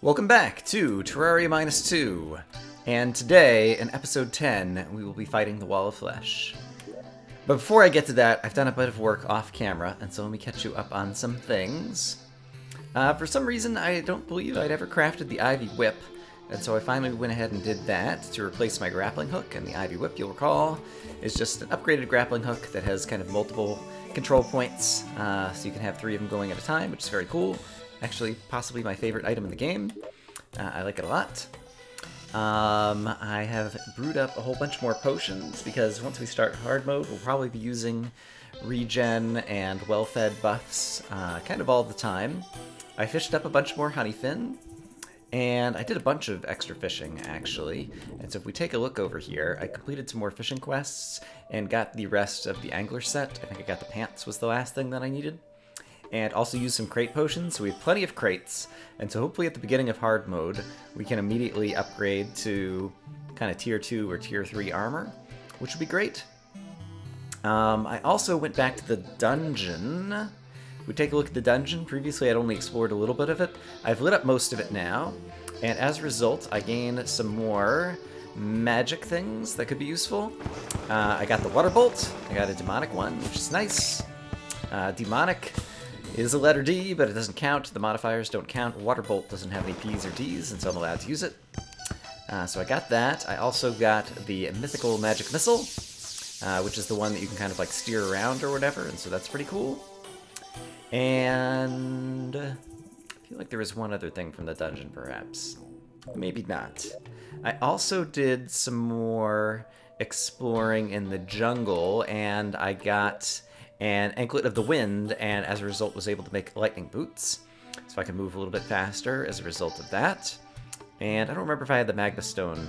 Welcome back to Terraria Minus Two, and today, in episode 10, we will be fighting the Wall of Flesh. But before I get to that, I've done a bit of work off camera, and so let me catch you up on some things. For some reason, I don't believe I'd ever crafted the Ivy Whip, and so I finally went ahead and did that to replace my grappling hook, and the Ivy Whip, you'll recall, is just an upgraded grappling hook that has kind of multiple control points, so you can have 3 of them going at a time, which is very cool. Actually, possibly my favorite item in the game. I like it a lot. I have brewed up a whole bunch more potions, because once we start hard mode, we'll probably be using regen and well-fed buffs kind of all the time. I fished up a bunch more honeyfin, and I did a bunch of extra fishing, actually. And so if we take a look over here, I completed some more fishing quests and got the rest of the angler set. I think I got the pants was the last thing that I needed. And also use some crate potions, so we have plenty of crates, and so hopefully at the beginning of hard mode, we can immediately upgrade to kind of tier 2 or tier 3 armor, which would be great. I also went back to the dungeon. If we take a look at the dungeon, previously I'd only explored a little bit of it. I've lit up most of it now, and as a result, I gained some more magic things that could be useful. I got the water bolt, I got a demonic one, which is nice. Demonic is a letter D, but it doesn't count. The modifiers don't count. Water bolt doesn't have any P's or D's, and so I'm allowed to use it. So I got that. I also got the mythical magic missile, which is the one that you can kind of like steer around or whatever, and so that's pretty cool. And I feel like there was one other thing from the dungeon, perhaps. Maybe not. I also did some more exploring in the jungle, and I got an anklet of the wind, and as a result was able to make lightning boots. So I can move a little bit faster as a result of that. And I don't remember if I had the magma stone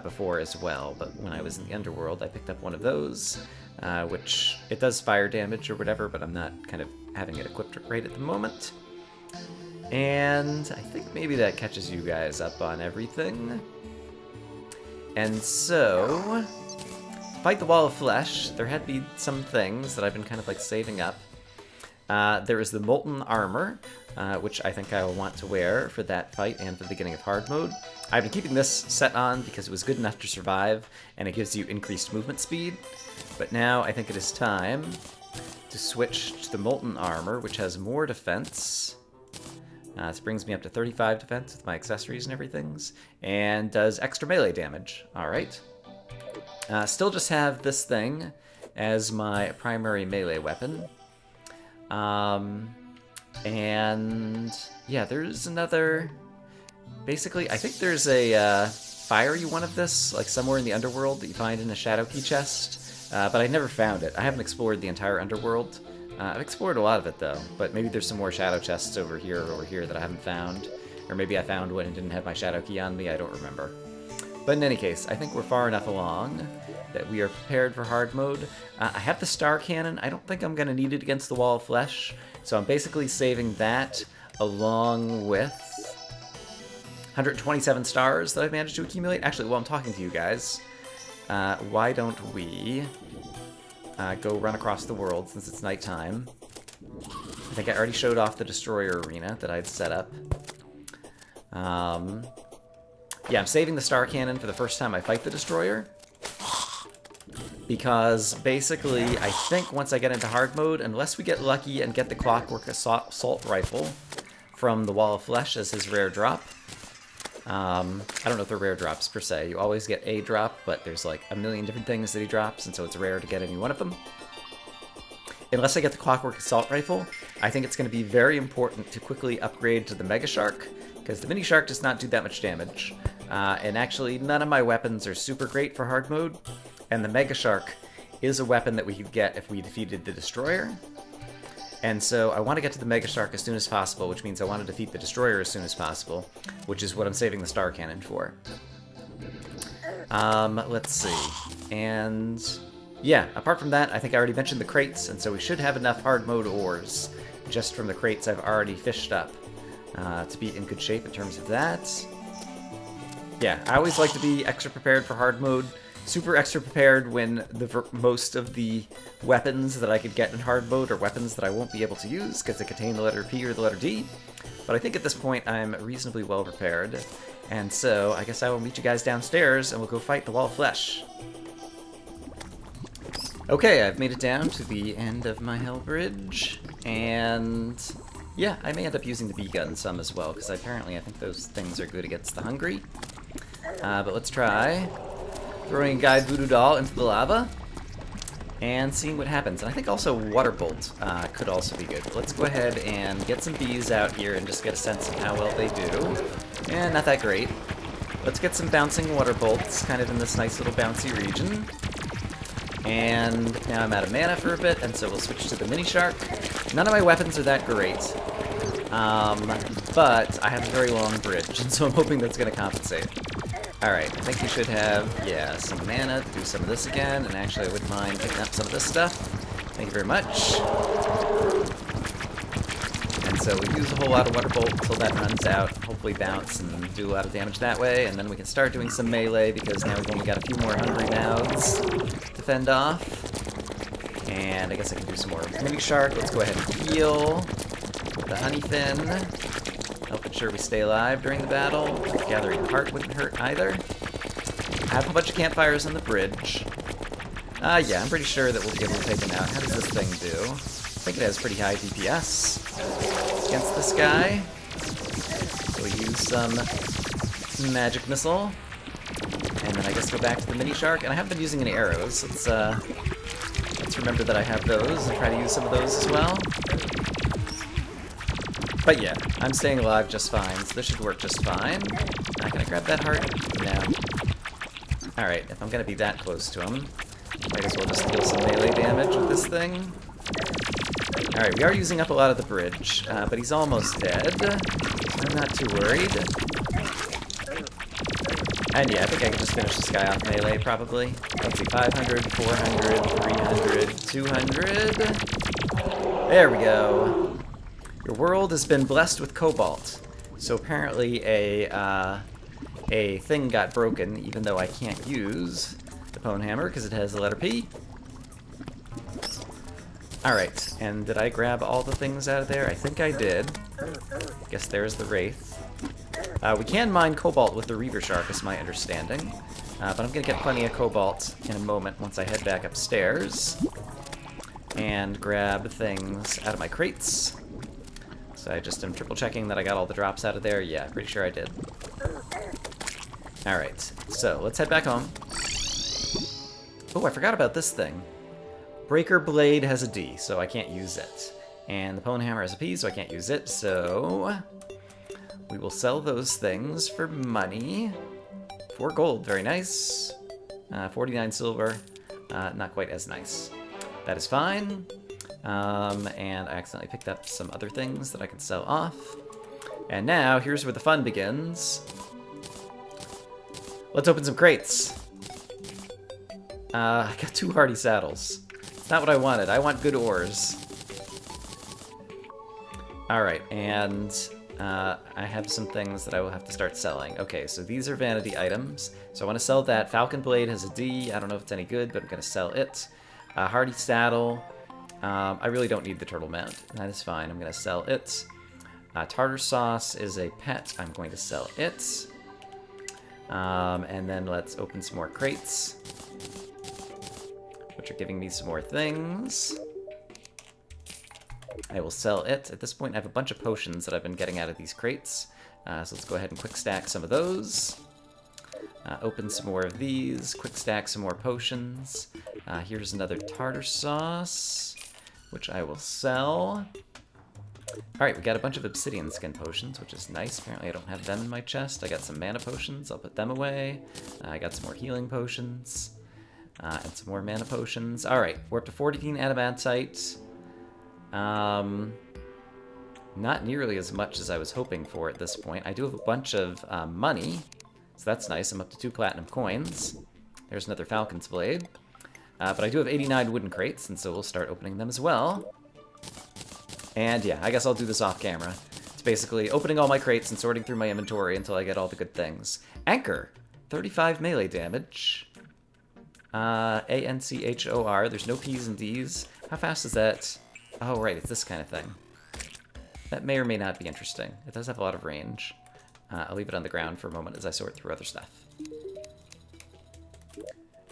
before as well, but when I was in the underworld I picked up one of those, which it does fire damage or whatever, but I'm not kind of having it equipped right at the moment. And I think maybe that catches you guys up on everything. And so fight the Wall of Flesh, there had to be some things that I've been kind of like saving up. There is the Molten Armor, which I think I will want to wear for that fight and for the beginning of hard mode. I've been keeping this set on because it was good enough to survive, and it gives you increased movement speed. But now I think it is time to switch to the Molten Armor, which has more defense. This brings me up to 35 defense with my accessories and everything, and does extra melee damage. Alright. Still just have this thing as my primary melee weapon. And yeah, there's another... Basically, I think there's a fiery one of this, like somewhere in the underworld that you find in a shadow key chest. But I never found it. I haven't explored the entire underworld. I've explored a lot of it though, but maybe there's some more shadow chests over here or over here that I haven't found. Or maybe I found one and didn't have my shadow key on me, I don't remember. But in any case, I think we're far enough along that we are prepared for hard mode. I have the star cannon. I don't think I'm going to need it against the Wall of Flesh, so I'm basically saving that along with 127 stars that I've managed to accumulate. Actually, while I'm talking to you guys, why don't we go run across the world since it's nighttime. I think I already showed off the Destroyer arena that I'd set up. Yeah, I'm saving the Star Cannon for the first time I fight the Destroyer. Because, basically, I think once I get into hard mode, unless we get lucky and get the Clockwork Assault Rifle from the Wall of Flesh as his rare drop. I don't know if they're rare drops, per se. You always get a drop, but there's like a million different things that he drops, and so it's rare to get any one of them. Unless I get the Clockwork Assault Rifle, I think it's going to be very important to quickly upgrade to the Mega Shark, because the Mini Shark does not do that much damage. And actually, none of my weapons are super great for hard mode, and the Mega Shark is a weapon that we could get if we defeated the Destroyer. And so I want to get to the Mega Shark as soon as possible, which means I want to defeat the Destroyer as soon as possible, which is what I'm saving the Star Cannon for. Let's see. And yeah, apart from that, I think I already mentioned the crates, and so we should have enough hard mode ores just from the crates I've already fished up to be in good shape in terms of that. Yeah, I always like to be extra prepared for hard mode. Super extra prepared when most of the weapons that I could get in hard mode are weapons that I won't be able to use because they contain the letter P or the letter D. But I think at this point I'm reasonably well prepared. And so I guess I will meet you guys downstairs and we'll go fight the Wall of Flesh. Okay, I've made it down to the end of my hell bridge. And yeah, I may end up using the bee gun some as well, because apparently I think those things are good against the hungry. But let's try throwing a guide voodoo doll into the lava and seeing what happens. And I think also water bolt could also be good. But let's go ahead and get some bees out here and just get a sense of how well they do. And not that great. Let's get some bouncing water bolts kind of in this nice little bouncy region. And now I'm out of mana for a bit, and so we'll switch to the mini shark. None of my weapons are that great, but I have a very long bridge, and so I'm hoping that's going to compensate. Alright, I think we should have, yeah, some mana to do some of this again, and actually I wouldn't mind picking up some of this stuff. Thank you very much. And so we use a whole lot of water bolt until that runs out, hopefully bounce and do a lot of damage that way, and then we can start doing some melee, because now we've only got a few more hungry mouths to fend off. And I guess I can do some more mini shark. Let's go ahead and heal with the honey fin. Help ensure we stay alive during the battle. Gathering heart wouldn't hurt either. I have a bunch of campfires on the bridge. Yeah, I'm pretty sure that we'll be able to take him out. How does this thing do? I think it has pretty high DPS against this guy. So we use some magic missile. And then I guess go back to the mini shark. And I haven't been using any arrows. Let's remember that I have those and try to use some of those as well. But yeah, I'm staying alive just fine, so this should work just fine. Not gonna grab that heart? No. Alright, if I'm gonna be that close to him, might as well just deal some melee damage with this thing. Alright, we are using up a lot of the bridge, but he's almost dead. I'm not too worried. And yeah, I think I can just finish this guy off melee, probably. Let's see, 500, 400, 300, 200. There we go. Your world has been blessed with cobalt. So apparently a thing got broken, even though I can't use the Pwn Hammer because it has the letter P. Alright, and did I grab all the things out of there? I think I did. Guess there's the Wraith. We can mine cobalt with the Reaver Shark, is my understanding. But I'm going to get plenty of cobalt in a moment once I head back upstairs. And grab things out of my crates. So I just am triple checking that I got all the drops out of there. Yeah, pretty sure I did. Alright, so let's head back home. Oh, I forgot about this thing. Breaker Blade has a D, so I can't use it. And the Pwn Hammer has a P, so I can't use it, so we will sell those things for money. 4 gold, very nice. 49 silver, not quite as nice. That is fine. And I accidentally picked up some other things that I can sell off. And now, here's where the fun begins. Let's open some crates. I got 2 hardy saddles. It's not what I wanted. I want good ores. Alright, and I have some things that I will have to start selling. Okay, so these are vanity items. So I want to sell that. Falcon Blade has a D. I don't know if it's any good, but I'm going to sell it. Hardy Saddle. I really don't need the turtle mount. That is fine. I'm going to sell it. Tartar Sauce is a pet. I'm going to sell it. And then let's open some more crates, which are giving me some more things. I will sell it. At this point, I have a bunch of potions that I've been getting out of these crates. So let's go ahead and quick stack some of those. Open some more of these. Quick stack some more potions. Here's another tartar sauce, which I will sell. Alright, we got a bunch of obsidian skin potions, which is nice. Apparently I don't have them in my chest. I got some mana potions. I'll put them away. I got some more healing potions. And some more mana potions. Alright, we're up to 14 adamantite. Not nearly as much as I was hoping for at this point. I do have a bunch of money, so that's nice. I'm up to 2 platinum coins. There's another Falcon's Blade. But I do have 89 wooden crates, and so we'll start opening them as well. And yeah, I guess I'll do this off camera. It's basically opening all my crates and sorting through my inventory until I get all the good things. Anchor! 35 melee damage. A-N-C-H-O-R. There's no P's and D's. How fast is that? Oh, right, it's this kind of thing. That may or may not be interesting. It does have a lot of range. I'll leave it on the ground for a moment as I sort through other stuff.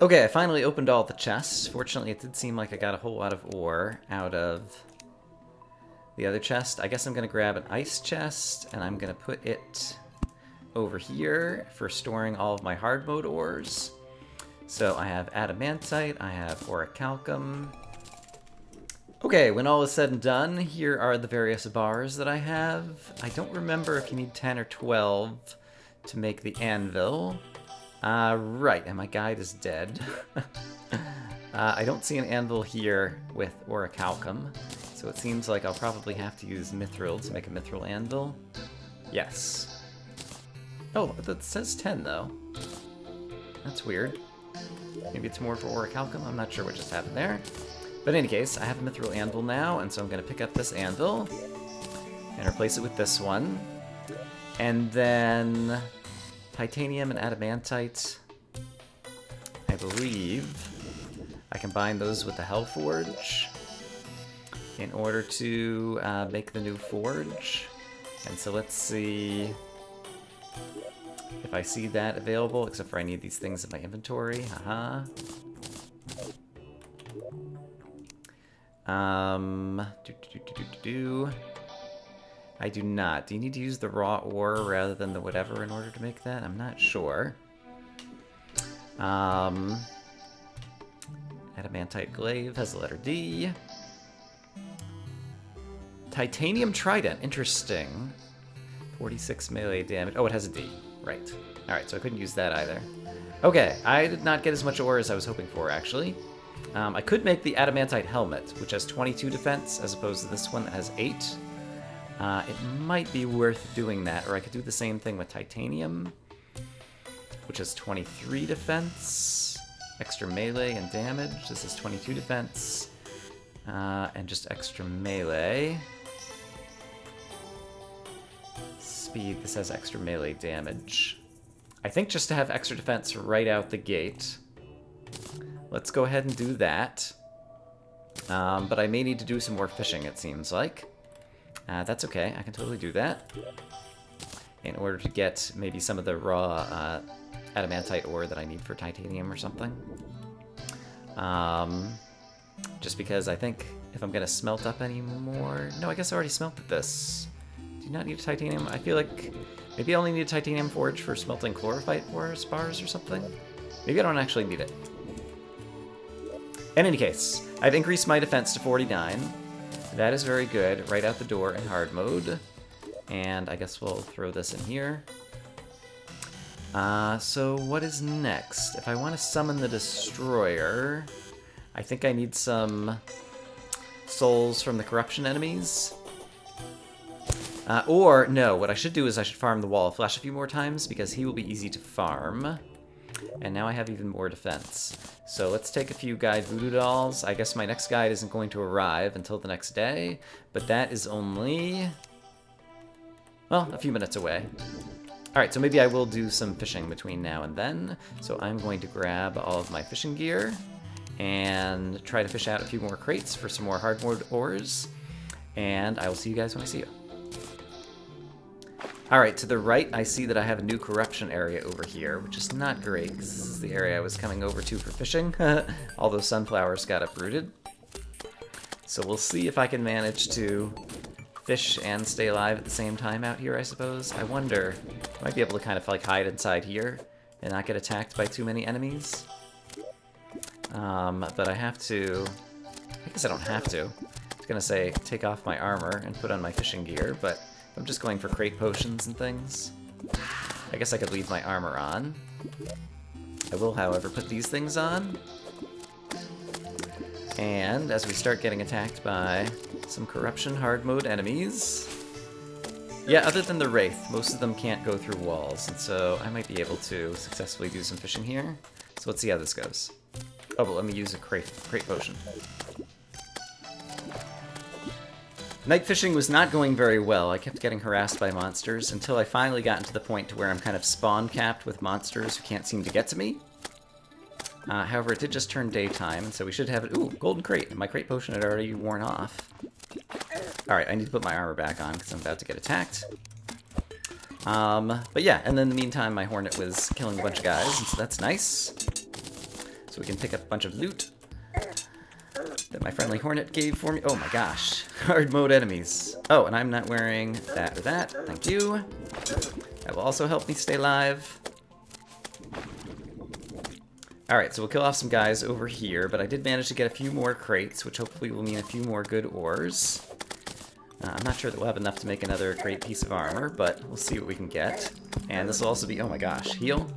Okay, I finally opened all the chests. Fortunately, it did seem like I got a whole lot of ore out of the other chest. I guess I'm going to grab an ice chest, and I'm going to put it over here for storing all of my hard mode ores. So I have adamantite, I have orichalcum. Okay, when all is said and done, here are the various bars that I have. I don't remember if you need 10 or 12 to make the anvil. Right, and my guide is dead. I don't see an anvil here with orichalcum, so it seems like I'll probably have to use mithril to make a mithril anvil. Yes. Oh, that says 10, though. That's weird. Maybe it's more for orichalcum, I'm not sure what just happened there. But in any case, I have a mithril anvil now, and so I'm going to pick up this anvil and replace it with this one. And then titanium and adamantite, I believe I combine those with the Hellforge in order to make the new forge. And so let's see if I see that available, except for I need these things in my inventory. Haha. I do not. Do you need to use the raw ore rather than the whatever in order to make that? I'm not sure. Adamantite glaive has the letter D. Titanium trident. Interesting. 46 melee damage. Oh, it has a D. Right. Alright, so I couldn't use that either. Okay, I did not get as much ore as I was hoping for, actually. I could make the adamantite helmet, which has 22 defense, as opposed to this one that has 8. It might be worth doing that, or I could do the same thing with titanium, which has 23 defense, extra melee and damage. This is 22 defense, and just extra melee. Speed, this has extra melee damage. I think just to have extra defense right out the gate. Let's go ahead and do that. But I may need to do some more fishing, it seems like. That's okay, I can totally do that. In order to get maybe some of the raw adamantite ore that I need for titanium or something. Just because I think if I'm going to smelt up any more... No, I guess I already smelted this. Do you not need a titanium? I feel like maybe I only need a titanium forge for smelting chlorophyte bars or something. Maybe I don't actually need it. In any case, I've increased my defense to 49. That is very good, right out the door in hard mode. And I guess we'll throw this in here. So what is next? If I want to summon the Destroyer, I think I need some souls from the corruption enemies. Or, no, what I should do is I should farm the Wall of Flesh a few more times, because he will be easy to farm. And now I have even more defense. So let's take a few guide voodoo dolls. I guess my next guide isn't going to arrive until the next day, but that is only, well, a few minutes away. Alright, so maybe I will do some fishing between now and then. So I'm going to grab all of my fishing gear and try to fish out a few more crates for some more hard mode ores. And I will see you guys when I see you. Alright, to the right, I see that I have a new corruption area over here, which is not great, because this is the area I was coming over to for fishing. All those sunflowers got uprooted. So we'll see if I can manage to fish and stay alive at the same time out here, I suppose. I wonder, I might be able to kind of like hide inside here and not get attacked by too many enemies. But I have to, I guess I don't have to. I was gonna say take off my armor and put on my fishing gear, but I'm just going for crate potions and things. I guess I could leave my armor on. I will, however, put these things on. And as we start getting attacked by some corruption hard mode enemies... Yeah, other than the Wraith, most of them can't go through walls, and so I might be able to successfully do some fishing here. So let's see how this goes. Oh, but let me use a crate potion. Night fishing was not going very well. I kept getting harassed by monsters until I finally got to the point to where I'm kind of spawn capped with monsters who can't seem to get to me. However, it did just turn daytime, and so we should have it. Ooh, golden crate. My crate potion had already worn off. Alright, I need to put my armor back on because I'm about to get attacked. But yeah, and then in the meantime, my Hornet was killing a bunch of guys, and so that's nice. So we can pick up a bunch of loot that my friendly Hornet gave for me. Oh my gosh, hard mode enemies. Oh, and I'm not wearing that or that. Thank you. That will also help me stay alive. Alright, so we'll kill off some guys over here, but I did manage to get a few more crates, which hopefully will mean a few more good ores. I'm not sure that we'll have enough to make another great piece of armor, but we'll see what we can get. And this will also be, oh my gosh, heal?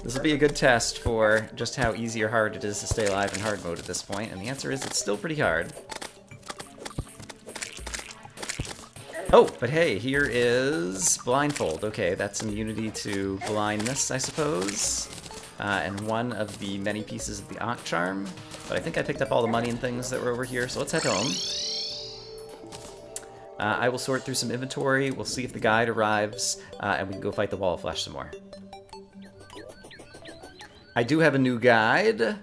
This will be a good test for just how easy or hard it is to stay alive in hard mode at this point, and the answer is it's still pretty hard. Oh, but hey, here is Blindfold. Okay, that's immunity to blindness, I suppose. And one of the many pieces of the Ankh Charm. But I think I picked up all the money and things that were over here, so let's head home. I will sort through some inventory, we'll see if the guide arrives, and we can go fight the Wall of Flesh some more. I do have a new guide,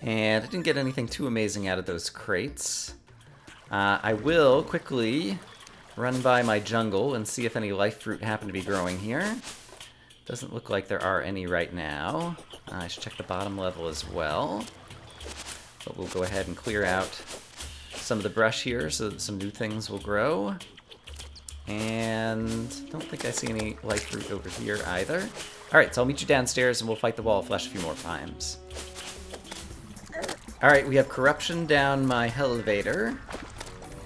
and I didn't get anything too amazing out of those crates. I will quickly run by my jungle and see if any life fruit happen to be growing here. Doesn't look like there are any right now. I should check the bottom level as well. But we'll go ahead and clear out some of the brush here so that some new things will grow. And don't think I see any life fruit over here either. Alright, so I'll meet you downstairs and we'll fight the Wall of Flesh a few more times. Alright, we have corruption down my elevator.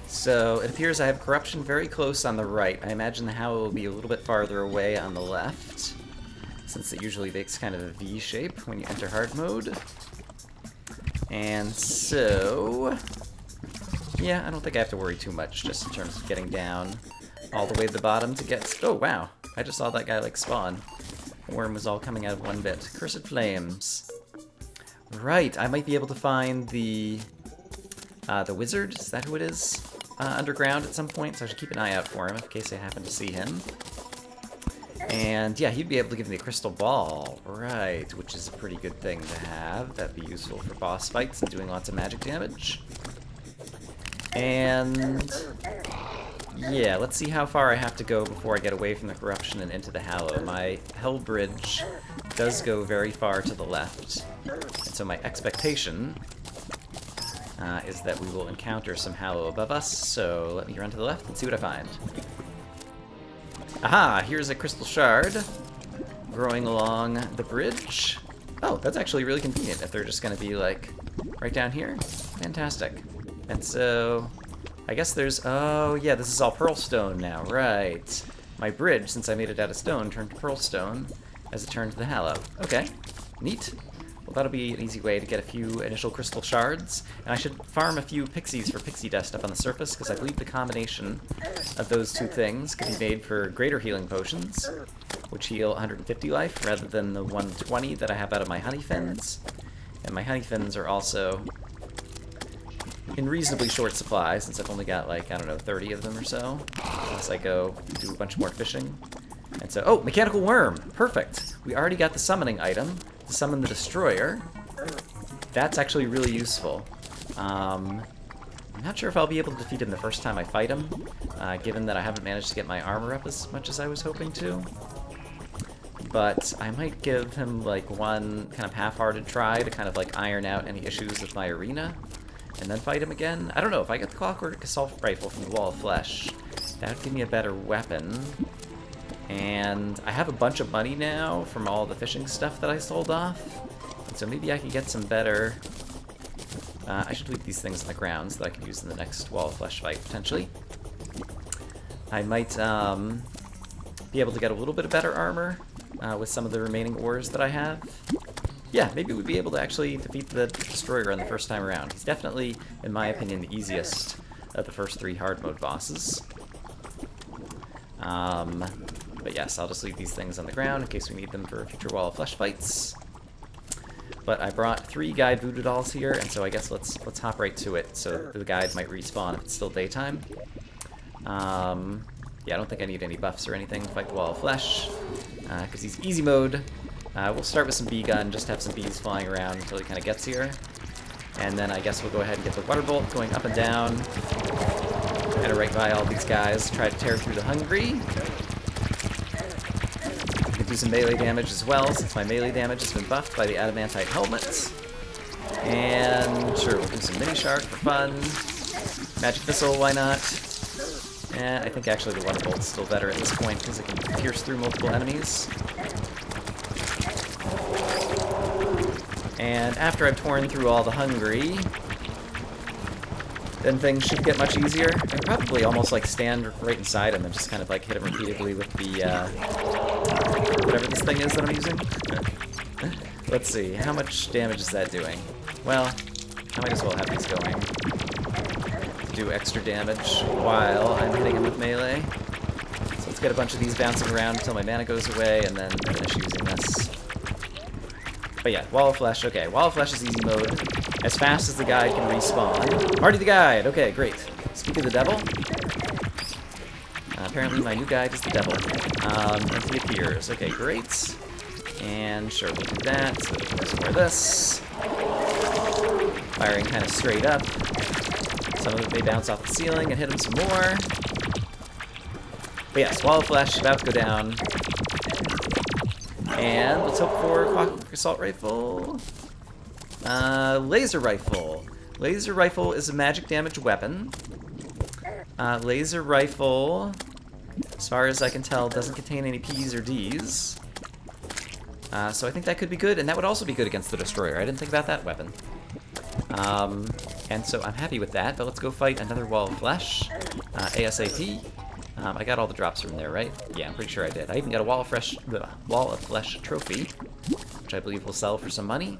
So it appears I have corruption very close on the right. I imagine the Hallow will be a little bit farther away on the left, since it usually makes kind of a V shape when you enter hard mode. And so yeah, I don't think I have to worry too much, just in terms of getting down all the way to the bottom to get... Oh, wow. I just saw that guy, like, spawn. The worm was all coming out of one bit. Cursed Flames. Right, I might be able to find the wizard. Is that who it is? Underground at some point, so I should keep an eye out for him in case I happen to see him. And, yeah, he'd be able to give me a crystal ball. Right, which is a pretty good thing to have. That'd be useful for boss fights and doing lots of magic damage. And yeah, let's see how far I have to go before I get away from the corruption and into the Hallow. My Hell Bridge does go very far to the left, and so my expectation is that we will encounter some Hallow above us, so let me run to the left and see what I find. Aha! Here's a crystal shard growing along the bridge. Oh, that's actually really convenient if they're just going to be, like, right down here. Fantastic. And so, I guess there's... Oh, yeah, this is all pearl stone now, right. My bridge, since I made it out of stone, turned to pearl stone as it turned to the Hallow. Okay, neat. Well, that'll be an easy way to get a few initial crystal shards. And I should farm a few pixies for pixie dust up on the surface, because I believe the combination of those two things could be made for greater healing potions, which heal 150 life, rather than the 120 that I have out of my honey fins. And my honey fins are also in reasonably short supply, since I've only got, like, I don't know, 30 of them or so, unless I go do a bunch more fishing. And so, oh, mechanical worm! Perfect! We already got the summoning item to summon the destroyer. That's actually really useful. I'm not sure if I'll be able to defeat him the first time I fight him, given that I haven't managed to get my armor up as much as I was hoping to. But I might give him, like, one kind of half-hearted try to kind of, like, iron out any issues with my arena, and then fight him again. I don't know, if I get the Clockwork Assault Rifle from the Wall of Flesh, that would give me a better weapon. And I have a bunch of money now from all the fishing stuff that I sold off, and so maybe I could get some better... I should leave these things on the ground so that I can use in the next Wall of Flesh fight, potentially. I might be able to get a little bit of better armor with some of the remaining ores that I have. Yeah, maybe we'd be able to actually defeat the Destroyer on the first time around. He's definitely, in my opinion, the easiest of the first 3 hard mode bosses. But yes, I'll just leave these things on the ground in case we need them for future Wall of Flesh fights. But I brought 3 guide voodoo dolls here, and so I guess let's hop right to it, so the guide might respawn if it's still daytime. Yeah, I don't think I need any buffs or anything to fight the Wall of Flesh, because he's easy mode. We'll start with some bee gun, just to have some bees flying around until he kind of gets here. And then I guess we'll go ahead and get the water bolt going up and down. Gonna right by all these guys, try to tear through the hungry. I can do some melee damage as well, since my melee damage has been buffed by the adamantite helmet. And sure, we'll do some mini shark for fun. Magic missile, why not? And I think actually the water bolt's still better at this point because it can pierce through multiple enemies. And after I've torn through all the hungry, then things should get much easier. I can probably almost like stand right inside him and just kind of like hit him repeatedly with the whatever this thing is that I'm using. Let's see, how much damage is that doing? Well, I might as well have these going to do extra damage while I'm hitting him with melee. So let's get a bunch of these bouncing around until my mana goes away and then finish using this. But yeah, Wall of Flesh, okay. Wall of Flesh is easy mode. As fast as the guide can respawn. Party the guide! Okay, great. Speak of the devil. Apparently my new guide is the devil. And he appears. Okay, great. And sure, we'll do that. So there's more of this. Firing kind of straight up. Some of it may bounce off the ceiling and hit him some more. But yes, Wall of Flesh, about to go down. And let's hope for Clockwork Assault Rifle. Laser Rifle. Laser Rifle is a magic damage weapon. Laser Rifle, as far as I can tell, doesn't contain any P's or D's. So I think that could be good, and that would also be good against the Destroyer. I didn't think about that weapon. And so I'm happy with that, but let's go fight another Wall of Flesh. ASAP. I got all the drops from there, right? Yeah, I'm pretty sure I did. I even got a Wall of Flesh trophy, which I believe will sell for some money.